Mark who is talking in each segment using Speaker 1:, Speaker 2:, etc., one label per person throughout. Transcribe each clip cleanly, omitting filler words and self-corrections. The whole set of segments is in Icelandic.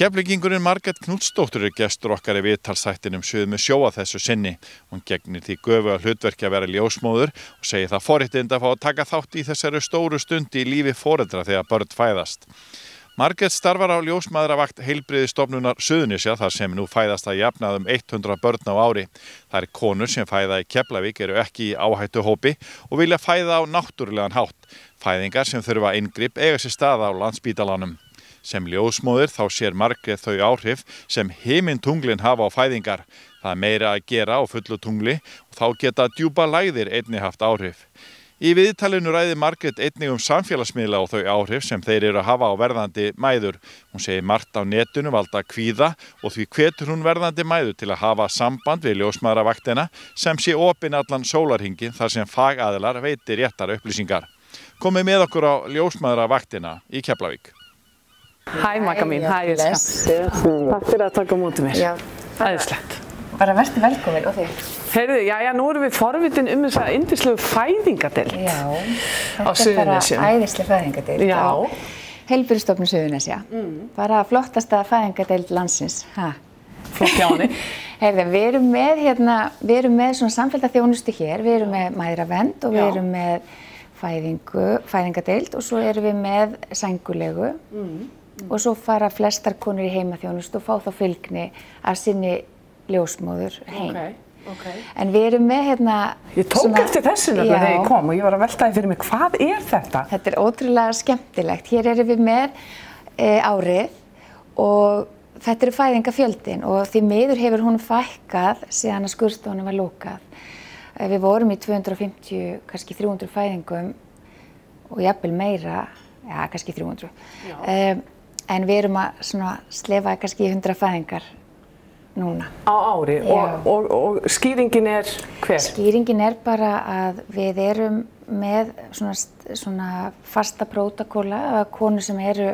Speaker 1: Keflvíkingurinn Margrét Knútsdóttir gestur okkar í viðtalsþættinum Suður með sjó að þessu sinni. Hún gegnir því göfuga hlutverki að vera ljósmóðir og segir það forréttindi að fá að taka þátt í þessari stóru stund í lífi foreldra þegar börn fæðast. Margrét starfar á ljósmæðravakt Heilbrigðisstofnunar Suðurnesja þar sem nú fæðast að jafnaði 100 börn á ári. Þær konur sem fæða í Keflavík eru ekki í áhættuhópi og vilja fæða á náttúrulegan hátt. Fæðingar sem þurfa inngrip eiga sér stað á Landspítalanum. Sem ljósmóðir þá sér Margrét þau áhrif sem himintunglin hafa á fæðingar. Það meira að gera á fullu tungli og þá geta djúpa lægðir einnig haft áhrif. Í viðtalinu ræði Margrét einnig samfélagsmiðla og þau áhrif sem þeir eru að hafa á verðandi mæður. Hún segir margt á netinu valda kvíða og því hvetur hún verðandi mæður til að hafa samband við ljósmæðravaktina sem sé opin allan sólarhringinn þar sem fagaðilar veiti réttar upplýsingar. Komið með okkur á ljósmæðravaktina í Keflavík.
Speaker 2: Hæ Magga mín, hæ Takk fyrir að taka á móti mér. Já, æðislegt.
Speaker 3: Bara vertu velkomin og þig.
Speaker 2: Heyrðu, jæja, nú erum við forvitin þessa yndislegu fæðingadeild.
Speaker 3: Já,
Speaker 2: á Suðurnesjum.
Speaker 3: Bara æðisleg fæðingadeild.
Speaker 2: Já.
Speaker 3: Heilbrigðisstofnun Suðurnesja. Bara flottasta fæðingadeild landsins.
Speaker 2: Flott hjá henni.
Speaker 3: Heyrðu, við erum með svona samfellda þjónustu hér. Við erum með mæðravernd og við erum með fæðingadeild og svo erum við með sængulegu. Og svo fara flestar konur í heimaþjónustu og fá þá fylgni af sinni ljósmóður heim. En við erum með
Speaker 2: Ég tók eftir þessu þegar ég kom og ég var að veltaði fyrir mig, hvað er þetta?
Speaker 3: Þetta er ótrúlega skemmtilegt. Hér erum við með árið og þetta er fæðingafjöldin og því miður hefur hún fækkað síðan að skurðstofunum var lokað. Við vorum í 250, kannski 300 fæðingum og jafnvel meira, já kannski 300. En við erum að slefa kannski 100 fæðingar núna.
Speaker 2: Á ári og skýringin er hver?
Speaker 3: Skýringin er bara að við erum með svona fasta prótókolla að konur sem eru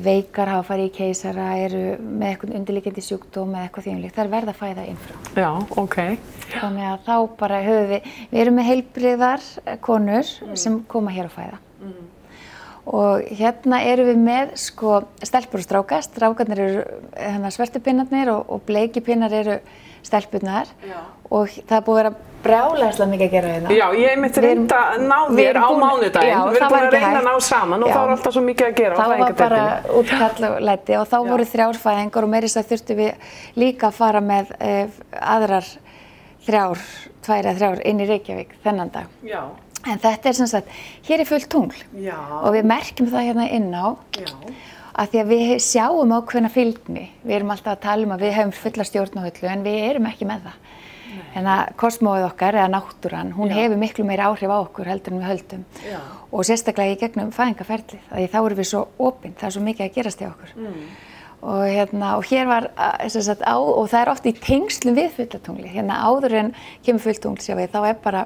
Speaker 3: veikar, hafa farið í keisara, eru með eitthvað undirliggjandi sjúkdóm eða eitthvað þvíumlíkt, þær verða að fæða inn frá.
Speaker 2: Já, ok.
Speaker 3: Þannig að þá bara höfum við erum með heilbrigðar konur sem koma hér að fæða. Og hérna erum við með stelpur og stráka. Strákarnir eru svertupinnarnir og bleikipinnar eru stelpurnar. Og það er búið að vera brjálæðislega mikið að gera hérna.
Speaker 2: Já, ég myndi reynda að ná þér á mánudaginn. Við erum búin að reyna að ná saman og þá er alltaf svo mikið að gera á fæðingadeildinni.
Speaker 3: Það var bara útkall og læti og þá voru 3 fæðingar og meira þess að þurftum við líka að fara með aðrar 2 eða 3 inn í Reykjavík þennan dag.
Speaker 2: Já.
Speaker 3: En þetta er sem sagt, hér er fullt tungl og við merkjum það hérna inn á að því að við sjáum ákveðna fylgni. Við erum alltaf að tala um að við hefum fulla stjórn á öllu en við erum ekki með það. En að kosmóið okkar eða náttúran, hún hefur miklu meira áhrif á okkur heldur en við höldum. Og sérstaklega í gegnum fæðingaferlið, því þá erum við svo opin, það er svo mikið að gerast hjá okkur. Og hér var og það er oft í tengslum við fullatungli. Hérna áður en kemur fullt tungl sjá við, þá er bara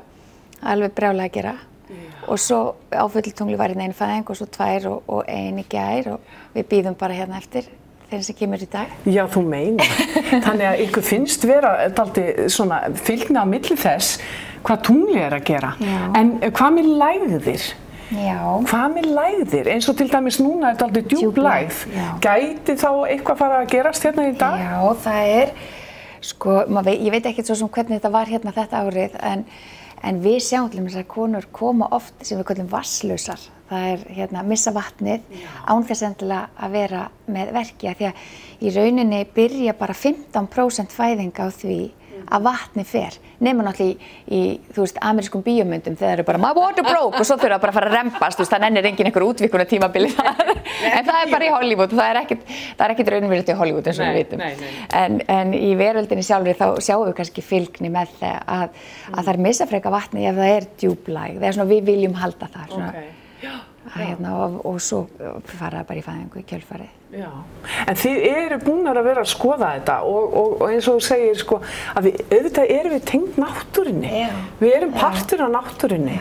Speaker 3: alveg brjálega að gera og svo á fulltungli var hérna 1 fæðing og svo 2 og 1 í gær og við bíðum bara hérna eftir þeim sem kemur í dag.
Speaker 2: Já, þú meinar. Þannig að ykkur finnst vera dálítið svona fylgni á milli þess hvað tungli er að gera. En hvað með lægðir?
Speaker 3: Já. Hvað
Speaker 2: með lægðir? Eins og til dæmis núna er dálítið djúp lægð. Gæti þá eitthvað fara að gerast hérna í dag?
Speaker 3: Já, það er, ég veit ekkert svo sem hvernig þetta var hérna þetta árið en við sjáum til þess að konur koma oft sem við kallum vatnslausar. Það er missa vatnið án þess endilega að vera með verki því að í rauninni byrja bara 15% fæðinga á því að vatni fer. Nema náttúrulega í amerískum bíómyndum þegar það eru bara my water broke og svo þurfa bara að fara að rempast, það nennir engin einhver útvíkunar tímabili þar. En það er bara í Hollywood og það er ekkert raunverulegt í Hollywood eins og við vitum. En í veröldinni sjálfri þá sjáum við kannski fylgni með það að það er missa freka vatni ef það er djúplægð. Það er svona við viljum halda það. Og svo fara bara í fæðingu í kjölfarið.
Speaker 2: Já. En þið eru búnar að vera að skoða þetta og eins og þú segir að auðvitað erum við tengd náttúrunni. Við erum partur af náttúrunni.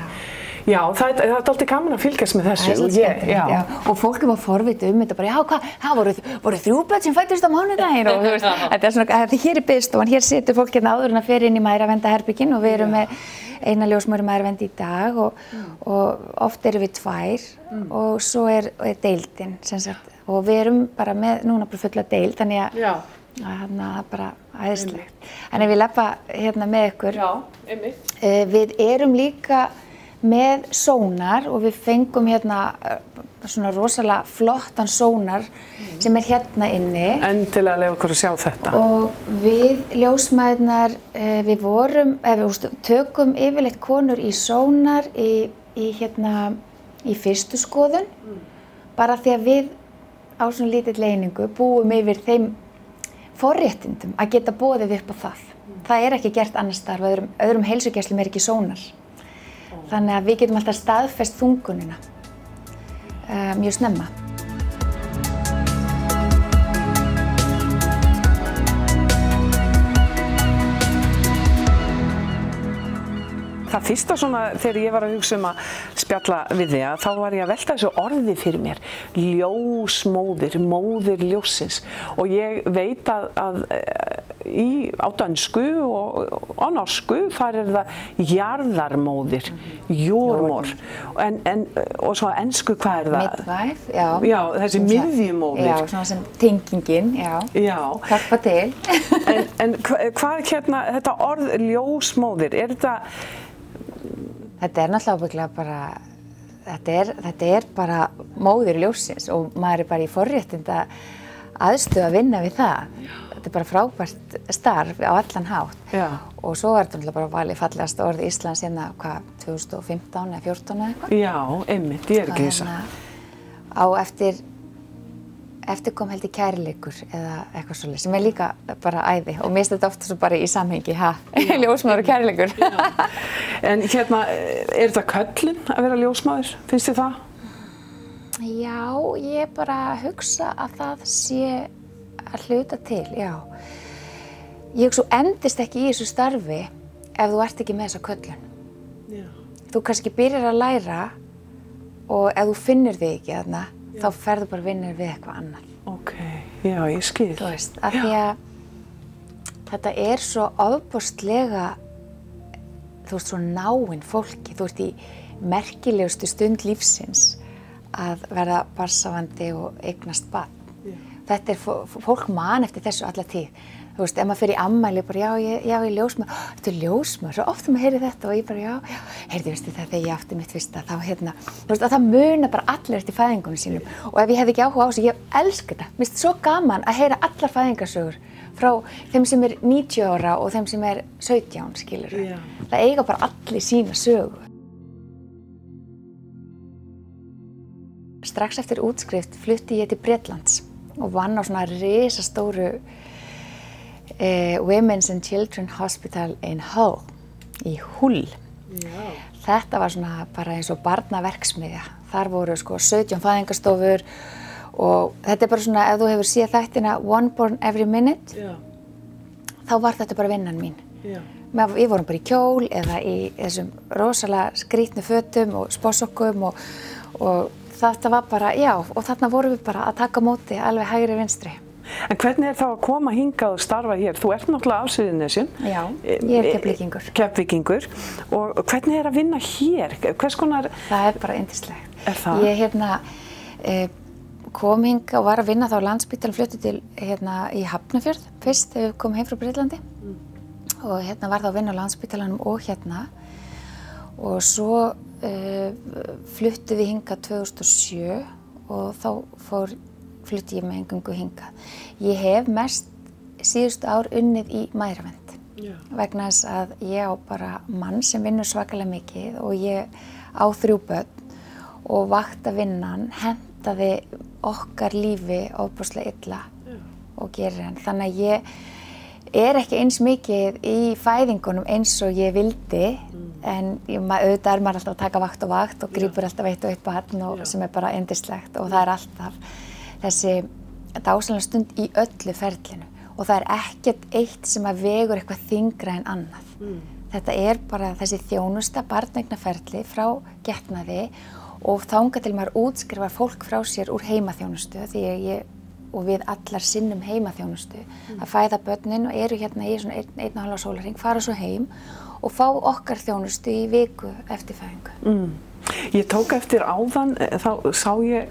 Speaker 2: Já, það er alltaf gaman að fylgjast með þessu.
Speaker 3: Það er svolítið skemmtilegt, og fólk er forvitið þetta bara, það voru 3 börn sem fæddust á mánudaginn og þetta er svona, hér er biðstofan, hér situr fólk hérna áður en að fer inn í mæðraverndarherbergin og við erum með eina ljósmóðir maðurvernd í dag og oft erum við 2 og svo er deildin sem sagt og við erum bara með núna bara fulla deild þannig að það er bara æðislegt. En ef ég labba hérna með ykkur, við erum líka með sónar og við fengum hérna svona rosalega flottan sónar sem er hérna inni.
Speaker 2: Endilega leyfa okkur að sjá þetta.
Speaker 3: Og við ljósmæðurnar, við tökum yfirleitt konur í sónar í fyrstu skoðun, bara því að við á svona lítill einingu búum yfir þeim forréttindum að geta boðið upp á það. Það er ekki gert annars staðar, öðrum heilsugæslum er ekki sónar. Þannig að við getum alltaf staðfest þungunina mjög snemma.
Speaker 2: Það fyrsta svona þegar ég var að hugsa að spjalla við þig þá var ég að velta þessu orði fyrir mér. Ljósmóðir, móðir ljóssins. Og ég veit að á dönsku og á norsku þar er það jarðarmóðir, jordmor. Og svo á ensku hvað er það?
Speaker 3: Midwife, já.
Speaker 2: Já, þessi miðjumóðir.
Speaker 3: Já, svona sem tengingin, já. Hjálpa til.
Speaker 2: En hvað hérna, þetta orð ljósmóðir, er þetta...
Speaker 3: Þetta er náttúrulega ábyggilega bara, þetta er bara móðir ljóssins og maður er bara í forréttinda aðstöðu að vinna við það. Þetta er bara frábært starf á allan hátt. Já. Og svo er þetta náttúrulega bara valið fallegasta orð Íslands hérna, 2015 eða 14 eða eitthvað?
Speaker 2: Já, einmitt, ég er ekki þessa.
Speaker 3: Á eftir kom heldur kærleikur eða eitthvað svolítið sem er líka bara æði og mér finnst þetta ofta svo bara í samhengi, ljósmóður og kærleikur.
Speaker 2: En hérna, er þetta köllun að vera ljósmóður? Finnst þið það?
Speaker 3: Já, ég bara hugsa að það sé að hluta til, já. Ég hugsa, þú endist ekki í þessu starfi ef þú ert ekki með þessa köllun. Já. Þú kannski byrjar að læra og ef þú finnur þig ekki þarna, þá ferðu bara vinnur við eitthvað annað.
Speaker 2: Ok, já, ég skil.
Speaker 3: Þú veist, af því að þetta er svo ofboðslega, þú veist, svo náinn fólki. Þú ert í merkilegustu stund lífsins að verða barnshafandi og eignast barn. Þetta er, fólk man eftir þessu alla tíð. Þú veist, ef maður fer í afmæli, bara ég er ljósmóðir, þetta er ljósmóðir, svo oft maður heyri þetta og ég bara, já, heyrðu, veistu það, þegar ég átti mitt fyrsta, þá hérna, þú veist, að það muna bara allir eftir fæðingunum sínum og ef ég hef ekki áhuga á þessu, ég elska þetta. Mér finnst svo gaman að heyra allar fæðingarsögur frá þeim sem er 90 ára og þeim sem er 17, skilur. Já. Það eiga bara allir sína sögu. Strax eftir útskrift flutti ég til Bretlands og vann á svona risastóru Women's and Children Hospital in Hull, í Hull. Já. Þetta var svona bara eins og barnaverksmiðja. Þar voru sko 17 fæðingarstofur og þetta er bara svona, ef þú hefur séð þættina One Born Every Minute, þá var þetta bara vinnan mín. Já. Við vorum bara í kjól eða í þessum rosalega skrýtnu fötum og spásokkum og þetta var bara, já, og þarna vorum við bara að taka á móti alveg hægri vinstri.
Speaker 2: En hvernig er þá að koma hingað og starfa hér? Þú ert náttúrulega af Suðurnesjum. Já,
Speaker 3: ég er Keflvíkingur.
Speaker 2: Keflvíkingur. Og hvernig er að vinna hér? Hvers konar...
Speaker 3: Það er bara yndislegt.
Speaker 2: Er það?
Speaker 3: Ég kom hingað og var að vinna þá á Landspítalanum, flutti til í Hafnarfjörð fyrst þegar við komum heim frá Bretlandi. Og var þá að vinna á Landspítalanum og Og svo fluttum við hingað 2007 og þá flutti ég með eingöngu hingað. Ég hef mest síðustu ár unnið í mæðravernd vegna þess að ég á bara mann sem vinnur svakalega mikið og ég á 3 börn og vaktavinnan hentaði okkar lífi ofboðslega illa og gerir hann. Þannig að ég er ekki eins mikið í fæðingunum eins og ég vildi en auðvitað er maður alltaf að taka vakt og vakt og grípur alltaf eitt og eitt barn sem er bara yndislegt og það er alltaf þessi dásamlega stund í öllu ferlinu og það er ekkert eitt sem að vegur eitthvað þyngra en annað. Þetta er bara þessi þjónusta barneignaferli frá getnaði og þangað til maður útskrifar fólk frá sér úr heimaþjónustu því ég og við allar sinnum heimaþjónustu að fæða börnin og eru hérna í svona 1,5 sólarhring, fara svo heim og fá okkar þjónustu í viku eftir fæðingu.
Speaker 2: Ég tók eftir áðan, þá sá ég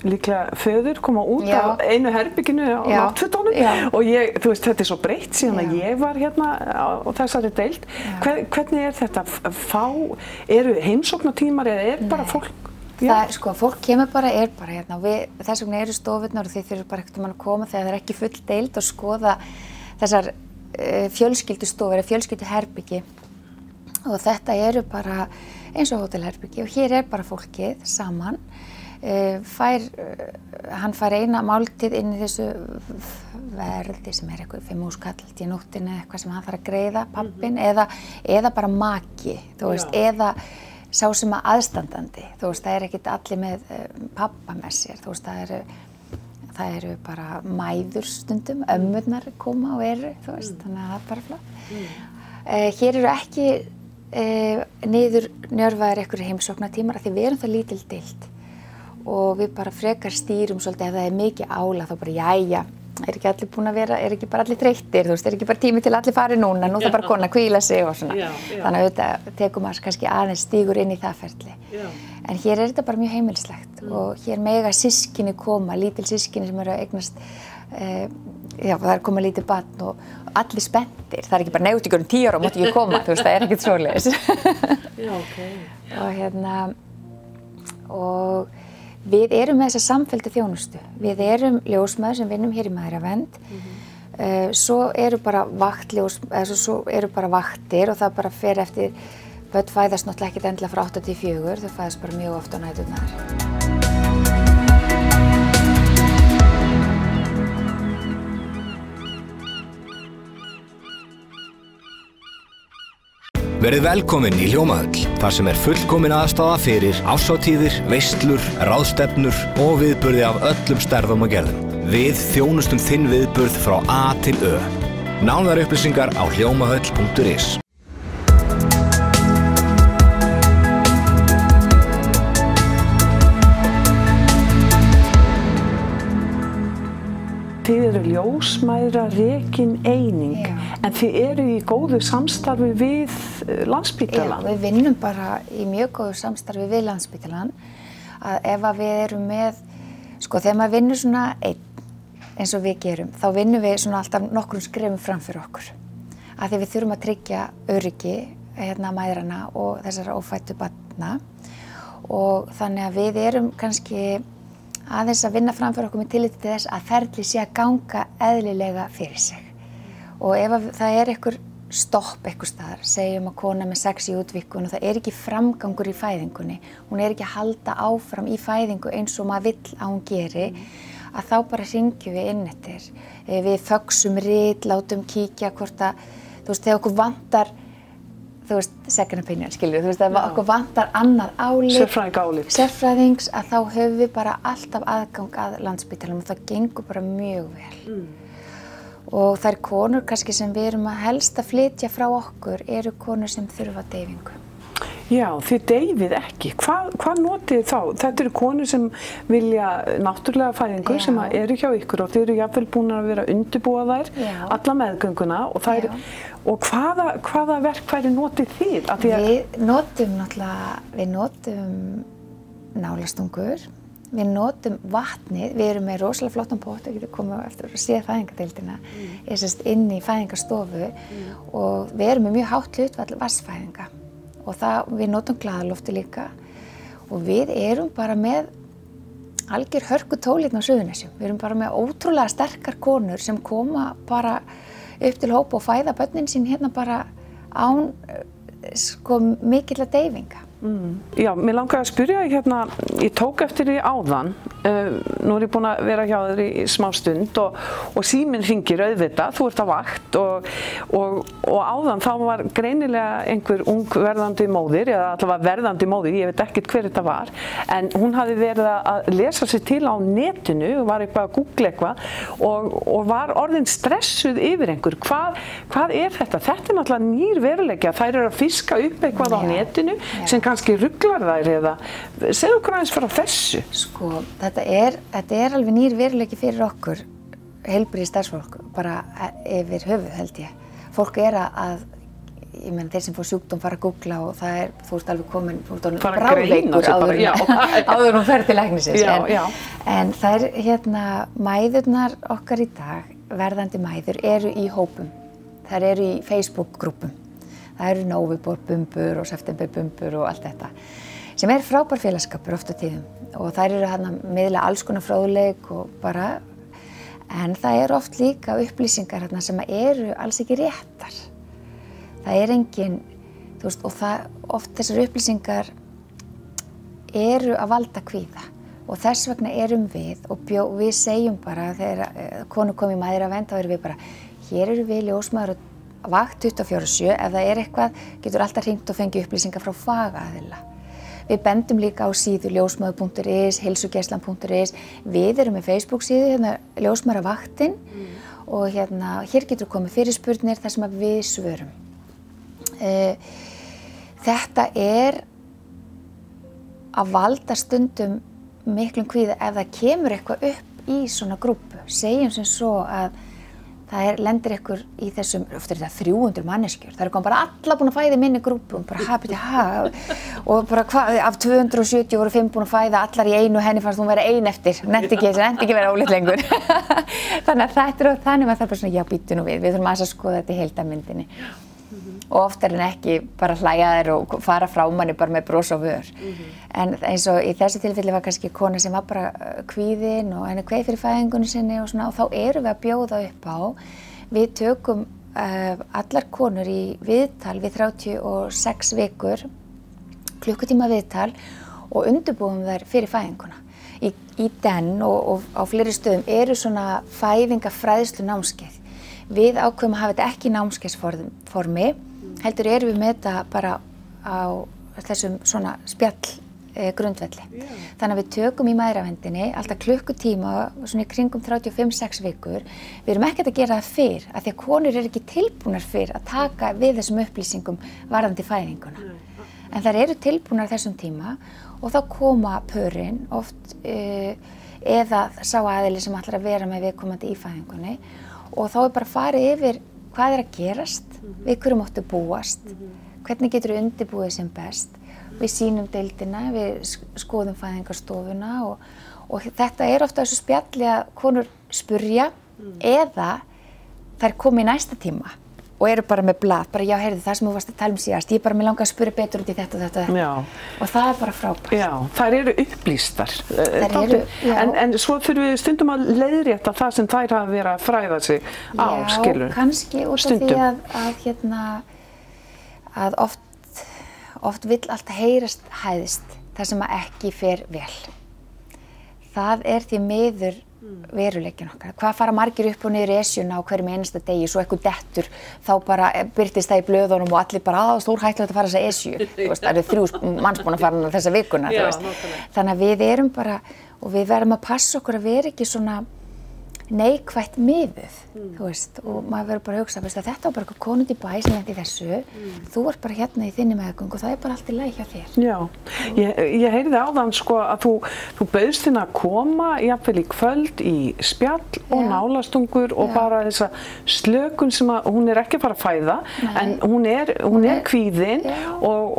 Speaker 2: líklega föður koma út af einu herbygginu á náttfötunum og ég, þú veist, þetta svo breytt síðan að ég var hérna á þessari deild. Hvernig þetta? Eru heimsóknartímar eða bara fólk?
Speaker 3: Það sko, fólk kemur bara, hérna, þess vegna eru stofurnar og þið þurfum bara ekkert að koma þegar það ekki full deild og skoða þessar fjölskyldustofur eða fjölskylduherbyggi og þetta eru bara eins og hótelherbyggi og hér bara fólkið saman, hann fær eina máltíð inn í þessu verði sem eitthvað 5.000 kall í nóttinni eða eitthvað sem hann þarf að greiða, pappinn, eða bara maki, þú veist, eða sá sem aðstandandi, þú veist, það ekkert allir með pappa með sér, þú veist, það eru bara mæður stundum, ömmurnar koma og þú veist, þannig að það bara flott. Hér eru ekki niður njörfaðir einhverjir heimsóknartímar af því við erum það lítil deild og við bara frekar stýrum svolítið ef það mikið álag þá bara jæja, ekki allir búin að vera, ekki bara allir þreyttir, þú veist, ekki bara tími til allir fari núna, nú það bara kona að hvíla sig og svona. Þannig að auðvitað tekum maður kannski aðeins stígur inn í það ferli. En hér þetta bara mjög heimilislegt og hér mega systkini koma, lítil systkini sem eru að eignast, það koma lítið barn og allir spenntir. Það ekki bara nei, út í einhverjum 10 ára og mátti ekki koma, þú veist, það ekkert svoleiðis. Og við erum með þessa samfelldu þjónustu. Við erum ljósmæður sem vinnum hér í Mæðravernd. Svo eru bara svo eru bara vaktir og það bara fer eftir, börn fæðast náttúrulega ekkert endilega frá 8 til 4, þau fæðast bara mjög oft á næturnar.
Speaker 4: Verið velkomin í Hljómahöll, þar sem fullkomin aðstaða fyrir árshátíðir, veislur, ráðstefnur og viðburði af öllum stærðum og gerðum. Við þjónustum þinn viðburð frá A til Ö. Nánari upplýsingar á hljómahöll.is.
Speaker 2: Þið eru ljósmæðra rekin eining, en þið eru í góðu samstarfi við Landspítalann.
Speaker 3: Já, við vinnum bara í mjög góðu samstarfi við Landspítalann. Að ef við erum með, sko þegar maður vinnur svona eins og við gerum, þá vinnum við svona alltaf nokkrum skrefum fram fyrir okkur. Að því við þurfum að tryggja öryggi mæðrana og þessara ófæddu barna og þannig að við erum kannski aðeins að vinna fram fyrir okkur með tilliti til þess að ferli sé að ganga eðlilega fyrir sig. Og ef það einhver stopp einhvers staðar, segjum að kona með 6 í útvikun og það ekki framgangur í fæðingunni, hún ekki að halda áfram í fæðingu eins og maður vill að hún geri, að þá bara hringjum við inn eftir. Við fögsum rit, látum kíkja hvort að, þú veist, þegar okkur vantar þú veist, second opinion, skilur, þú veist, ef okkur vantar annað álit, sérfræðings, að þá höfum við bara alltaf aðgang að Landspítalanum og það gengur bara mjög vel. Og þær konur kannski sem við erum að helst að flytja frá okkur eru konur sem þurfa deyfingu.
Speaker 2: Já, þið deyfið ekki. Hvað notið þá? Þetta eru konur sem vilja náttúrulega fæðingu sem eru hjá ykkur og þið eru jafnvel búin að vera undirbúa þær alla meðgönguna og hvaða verkfæri notið þið?
Speaker 3: Við notum nálastungur, við notum vatnið, við erum með rosalega flottan pott, við getum komið eftir að sé fæðingadeildina, inn í fæðingastofu og við erum með mjög hátt hlutfall vatnsfæðinga. Og við notum glaðalofti líka og við erum bara með algjör hörkutól hérna á Suðurnesjum. Við erum bara með ótrúlega sterkar konur sem koma bara upp til hópa og fæða börnin sín hérna bara án mikilla deyfinga.
Speaker 2: Já, mér langar að spyrja hérna, ég tók eftir því áðan, nú ég búin að vera hjá þér í smá stund og síminn hringir auðvitað, þú ert á vakt og áðan þá var greinilega einhver ung verðandi móðir, eða allavega verðandi móðir, ég veit ekkert hver þetta var, en hún hafði verið að lesa sig til á netinu, var eitthvað að googla eitthvað og var orðin stressuð yfir einhver. Hvað þetta? Þetta náttúrulega nýr veruleiki að þær eru að fiska upp eitthvað á netinu sem kannski kannski ruglar þær eða segðu okkur aðeins frá þessu.
Speaker 3: Sko, þetta er alveg nýr veruleiki fyrir okkur, heilbrigði starfsfólk, bara yfir höfuð held ég. Fólk að ég meina þeir sem fá sjúkdóm fara að googla og það þú ert alveg komin, þú ert bráðveikur áður hún fer til læknisins. En það mæðurnar okkar í dag, verðandi mæður, eru í hópum. Þær eru í Facebook-grúpum. Það eru Novibor bumbur og September bumbur og allt þetta. Sem frábær félagskapur oft á tíðum. Og þær eru að miðla alls konar fróðleik og bara, en það eru oft líka upplýsingar sem eru alls ekki réttar. Það engin, þú veist, og oft þessar upplýsingar eru að valda kvíða og þess vegna erum við og við segjum bara þegar konur kom í mæðravernd þá erum við bara, hér eru við ljósmæður vakt 24/7, ef það eitthvað getur alltaf hringt og fengið upplýsingar frá fagaðila. Við bendum líka á síðu ljósmæður.is, heilsugæslan.is, við erum með Facebook síðu, ljósmæðravaktin og hér getur komið fyrirspurnir þar sem við svörum. Þetta að valda stundum miklum kvíða ef það kemur eitthvað upp í svona grúpu. Segjum sem svo að það lendir ykkur í þessum, ofta þetta 300 manneskjur. Það bara alla búin að fæða í minni grúpu og bara af 270 voru 5 búin að fæða allar í einu og henni fannst hún vera ein eftir. Nennti ekki vera ólétt lengur. Þannig að þetta þannig að það bara svona, já býttu nú við þurfum að skoða þetta í heildarmyndinni. Og oftar en ekki bara hlæja þær og fara frá manni bara með bros á vör. En eins og í þessu tilfelli var kannski kona sem var bara kvíðin og henni kveið fyrir fæðingunni sinni og svona og þá erum við að bjóða upp á. Við tökum allar konur í viðtal við 36 vikur, klukkutíma viðtal og undirbúum þær fyrir fæðinguna. Í den og á fleiri stöðum eru svona fæðingafræðslu námskeið. Við ákveðum að hafa þetta ekki í námskeiðsformi, heldur erum við með þetta bara á þessum svona spjallgrundvelli. Þannig að við tökum í mæðraverndinni alltaf klukkutíma svona í kringum 35-6 vikur. Við erum ekkert að gera það fyrr, af því að konur eru ekki tilbúnar fyrr að taka við þessum upplýsingum varðandi fæðinguna. En þær eru tilbúnar þessum tíma og þá koma pörin oft eða sá aðili sem ætlar að vera með viðkomandi í fæðingunni og þá bara farið yfir hvað að gerast, við hverju máttu búast, hvernig getur við undirbúið sem best. Við sýnum deildina, við skoðum fæðingarstofuna og þetta ofta þessu spjalli að konur spurja eða þær koma í næsta tíma og eru bara með blað, bara já, heyrðu það sem þú varst að tala síðast, ég bara mig langar að spyrja betur út í þetta og þetta. Og það bara frábært. Já, þær eru upplýstar. En svo þurfum við stundum að leiðrétta það sem þær hafa verið að fræða sig á, skilur. Já, kannski út af því að oft vill alltaf heyrast hæðist það sem ekki fer vel. Það því miður veruleikin okkar. Hvað fara margir upp og niður esjuna á hverjum einasta degi, svo eitthvað dettur, þá bara birtist það í blöðunum og allir bara stórhættulegt að fara þessa esju. Það eru 3 manns búin að fara þessa vikuna. Þannig að við erum bara, og við verðum að passa okkur að vera ekki svona neikvætt miðuð, þú veist, og maður verður bara að hugsa, veist, að þetta var bara eitthvað konund í bæ sem lenti í þessu, þú ert bara hérna í þinni meðgöngu og það bara allt í lagi hjá þér. Já, ég heyrði áðan sko að þú bauðst þinn að koma jafnvel í kvöld í spjall og nálastungur og bara þessa slökun sem að hún ekki að fara að fæða, en hún er kvíðin og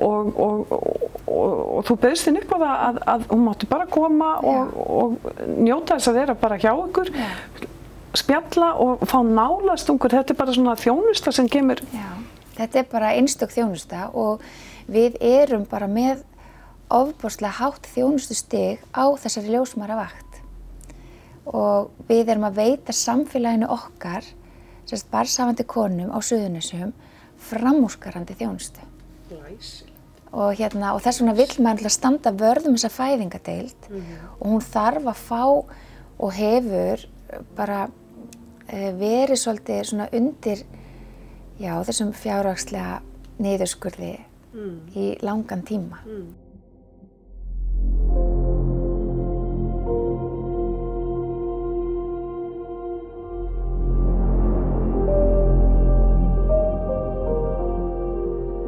Speaker 3: þú bauðst þinn upp á það að hún mátti bara koma og njóta þess að vera bara hjá ykkur. Spjalla og fá nálastungur, þetta bara svona þjónusta sem kemur. Já, þetta bara einstök þjónusta og við erum bara með ofboðslega hátt þjónustustig á þessari ljósmæðravakt og við erum að veita samfélaginu okkar, sérst barnshafandi konum á Suðurnesjum, framúrskarandi þjónustu. Og þess vegna vill maður standa vörð þessa fæðingadeild og hún þarf að fá og hefur bara verið svolítið svona undir þessum fjárhagslega niðurskurði í langan tíma.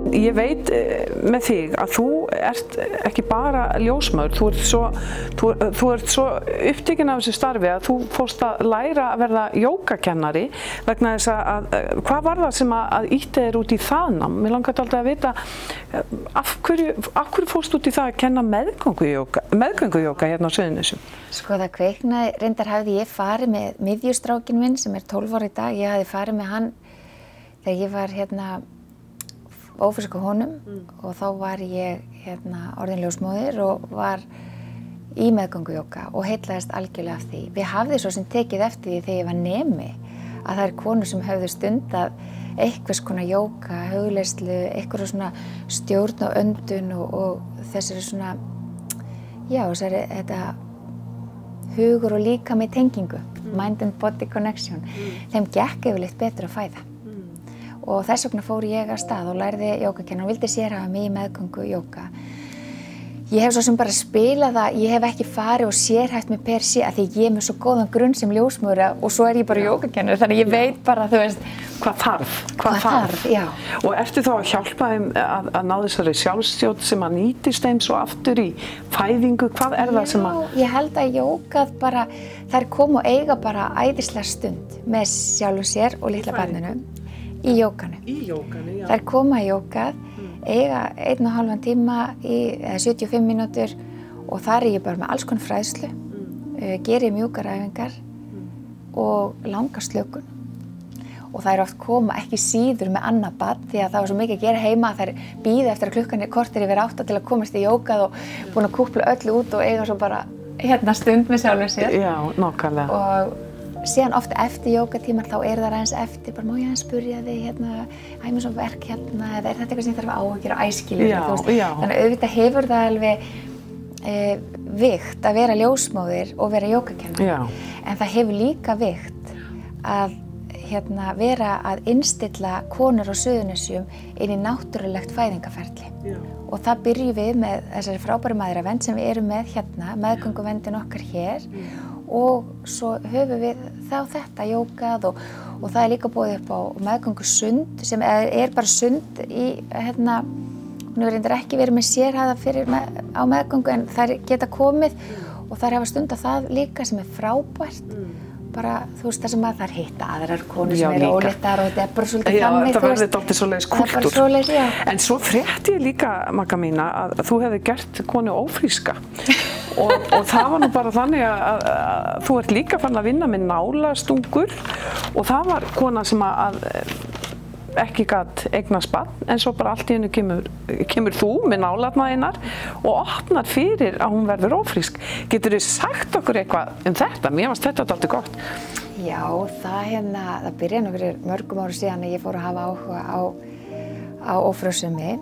Speaker 2: Ég veit með þig að þú ert ekki bara ljósmóðir, þú ert svo upptekin af þessu starfi að þú fórst að læra að verða jógakennari vegna þess að hvað var það sem að ýtti þér út í það nám? Mér langar alltaf að vita af hverju fórst út í það að kenna meðgöngujóga hérna á Suðurnesjum?
Speaker 3: Sko það kveiknaði, reyndar hafði ég farið með miðjustrákinn minn sem 12 ára í dag, ég hafði farið með hann þegar ég var ófrísk á honum og þá var ég orðin ljósmóðir og var í meðgöngujóga og heillaðist algjörlega af því. Við hafði svo sem tekið eftir því þegar ég var nemi að það konur sem höfðu stundað einhvers konar jóga, hugleiðslu, einhverju svona stjórn og öndun og þessari svona, þetta hugur og líkami tengingu, mind and body connection, þeim gekk yfirleitt betur að fæða. Og þess vegna fór ég af stað og lærði jógakennar og vildi sérhæfa mig í meðgöngujóga. Ég hef svo sem bara spilað það, ég hef ekki farið og sérhæft mig per se að því ég er með svo góðan grunn sem ljósmóðir og svo ég bara jógakennari, þannig ég veit bara, þú veist,
Speaker 2: hvað þarf, já. Og ertu þá að hjálpa þeim að ná þessari sjálfstjórn sem að nýtist þeim svo aftur í fæðingu, hvað það sem að?
Speaker 3: Já, ég held að jógað bara, þær koma og eiga bara æðislega stund með sjálfum sér og litla barninu. Í jóganu. Já. Þær koma í jógað, eiga 1,5 tíma eða 75 mínútur og þar er ég bara með alls konar fræðslu, geri mjúkar æfingar og langa slökun. Og þær oft koma ekki síður með annað barn því að það var svo mikið að gera heima að þær bíða eftir að klukkan korter yfir 8 til að komast í jógað og búin að kúpla öllu út og eiga svo bara stund með sjálfum sér.
Speaker 2: Já, nákvæmlega.
Speaker 3: Og síðan oft eftir jógatímar þá það aðeins eftir, bara má ég aðeins spyrja þig mér svo verk eða er þetta eitthvað sem ég þarf að áhyggjur og æskilur, þannig að auðvitað hefur það alveg vigt að vera ljósmóðir og vera jógakennari, en það hefur líka vigt að vera að innstilla konur á Suðurnesjum inn í náttúrulegt fæðingarferli og það byrjum við með þessari frábæru mæðravernd sem við erum með meðgönguverndin okkar hér og svo höfum við þá þetta jógað og það er líka boðið upp á meðgöngusund sem er bara sund í hún hefur reyndar ekki verið með sérhæða á meðgöngu en þær geta komið og þær hafa stundað það líka sem er frábært bara, þú veist, það sem að þær hitta aðrar konur sem eru ólittar og þetta er bara svolítið þannig,
Speaker 2: þetta verður dálítið svoleiðis kúltúr. En svo frétti ég líka, Magga mína, að þú hefði gert konu ófríska og það var nú bara þannig að þú ert líka farin að vinna með nálastungur og það var kona sem að ekki gat eignast barn en svo bara allt í einu kemur þú með nálarnar þínar og opnar fyrir að hún verður ófrísk. Geturðu sagt okkur eitthvað þetta? Mér fannst þetta dálítið gott.
Speaker 3: Já, það byrjaði nú fyrir mörgum árum síðan að ég fór að hafa áhuga á ófrjósemi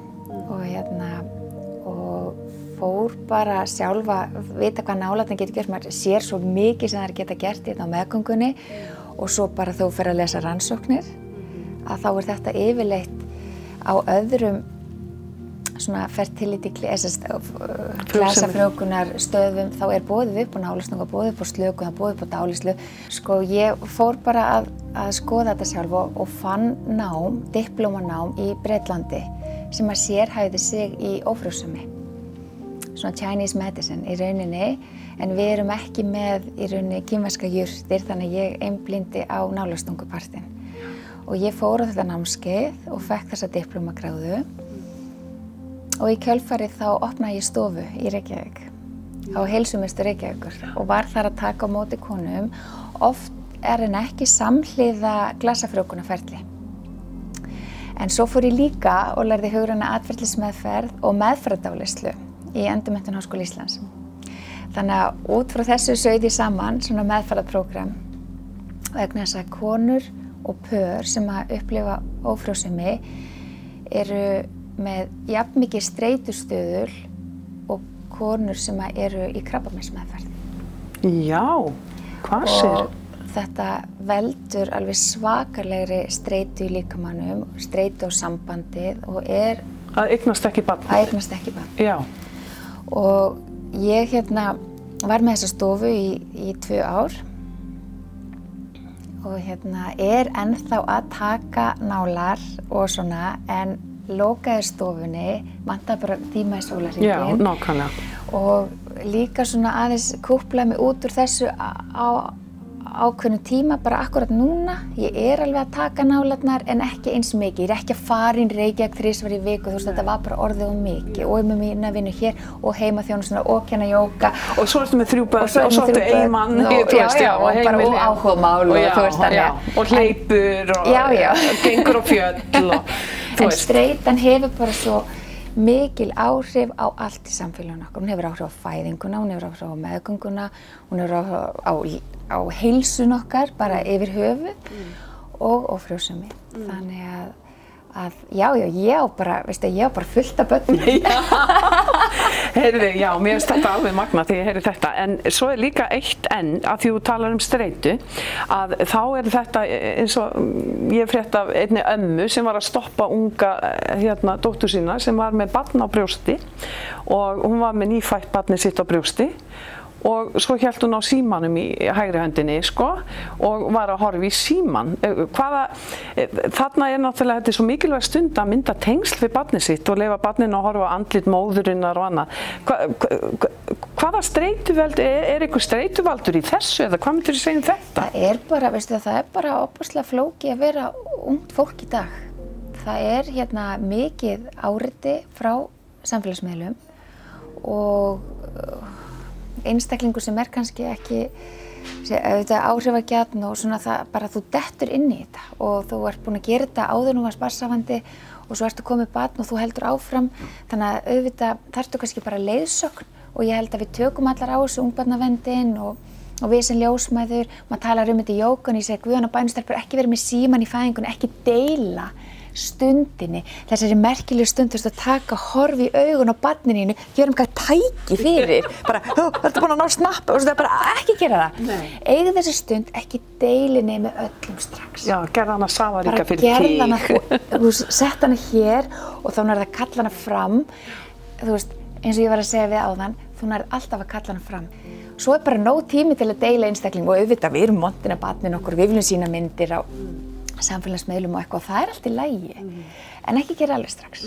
Speaker 3: og fór bara sjálf að vita hvað nálarnar getur gert. Maður sér svo mikið sem þær geta gert á meðgöngunni og svo bara þú fer að lesa rannsóknir að þá þetta yfirleitt á öðrum svona fertility glasafrjókunar stöðum þá boðið upp á nálastungu, boðið upp á slöku, boðið upp á dálislu. Sko ég fór bara að skoða þetta sjálf og fann diplómanám í Bretlandi sem að sérhæfði sig í ófrjósemi. Svona Chinese medicine í rauninni en við erum ekki með í rauninni kínverska jurtir þannig að ég einblíndi á nálastungupartinn. Og ég fór á þetta námskeið og fekk þessa diplómagráðu og í kjölfarið þá opnaði ég stofu í Reykjavík á Heilsumiðstöð Reykjavíkur og var þar að taka á móti konum. Oft en ekki samhliða glasafrjókunarferli. En svo fór ég líka og lærði hugræna atferlismeðferð og meðferðardálislu í Endurmenntun Háskóla Íslands. Þannig að út frá þessu sauð ég saman svona meðferðarprógram vegna þess að konur og pör sem að upplifa ófrjósemi eru með jafn mikið streitustöðul og konur sem að eru í krabbameinsmeðferð.
Speaker 2: Já, hvað sér?
Speaker 3: Og þetta veldur alveg svakalegri streitu í líkamanum, streitu á sambandið og
Speaker 2: að eignast ekki barn.
Speaker 3: Að eignast ekki barn.
Speaker 2: Já.
Speaker 3: Og ég var með þessa stofu í 2 ár og ennþá að taka nálar og svona en lokaði stofunni, vantaði bara tíma í sólarhringinn.
Speaker 2: Já, nákvæmlega.
Speaker 3: Og líka svona aðeins kúplaði mig út úr þessu á ákveðnum tíma, bara akkurat núna. Ég alveg að taka nálarnar en ekki eins mikið. Ég ekki að fara inn Reykjavík 3 í viku, þú veist, þetta var bara orðið og mikið. Og með mína vinnu hér og heimaþjónustuna og kenna jóga.
Speaker 2: Og svo ertu með 3 börn og svo ertu eiginmann, þú veist, já, og heimili.
Speaker 3: Og áhugamál og þú veist þannig.
Speaker 2: Og hleypur og gengur á fjöll og þú veist.
Speaker 3: En streitan hefur bara svo mikil áhrif á allt í samfélaginu okkar. Hún hefur áhrif á fæðinguna, hún hefur áhrif á meðgönguna, hún hefur áhrif á heilsun okkar, bara yfir höfuð og frjósemi. Þannig að ég á bara fullt af börnum.
Speaker 2: Heyrðu, já, mér finnst þetta alveg magna þegar ég heyri þetta, en svo líka eitt enn, að því þú talar streitu, að þá þetta eins og ég frétt af einni ömmu sem var að stoppa unga dóttur sína sem var með barn á brjósti og hún var með nýfætt barnið sitt á brjósti. Og svo hélt hún á símanum í hægri höndinni, sko, og var að horfa í síman. Þarna náttúrulega þetta svo mikilvæg stund að mynda tengsl við barnið sitt og leyfa barninu að horfa á andlit móðurinnar og annað. Hvaða streituvald, einhver streituvaldur í þessu, eða hvað myndir þú segja um þetta?
Speaker 3: Það er bara ofboðslega flókið að vera ungt fólk í dag. Það mikið áreiti frá samfélagsmiðlum og einstaklingur sem kannski ekki áhrifagjarn og svona það bara þú dettur inn í þetta og þú ert búin að gera þetta áður nú varst barnshafandi og svo ertu komið barn og þú heldur áfram þannig að auðvitað þarftu kannski bara leiðsögn og ég held að við tökum allar á þessu ungbarnaverndin og við sem ljósmæður, maður talar þetta í jógun, ég segi Guðjón og bænustelpur ekki verið með síman í fæðingunni, ekki deila stundinni, þessari merkilegu stund að taka horf í augun á barninu, gjörum hvað tæki fyrir, bara, þetta búin að ná snappa og það er bara ekki gera það. Eigðu þessi stund, ekki deilinni með öllum strax.
Speaker 2: Já, gerða hana safaríka fyrir
Speaker 3: þig. Bara gerða hana, þú sett hana hér og þá nærðu að kalla hana fram, þú veist, eins og ég var að segja við áðan, þú nærðu alltaf að kalla hana fram. Svo er bara nóg tími til að deila einstakling og auðvitað við erum montin af barninu okkur, við viljum sína myndir á samfélagsmiðlum og eitthvað og það er allt í lagi, en ekki gera alveg strax.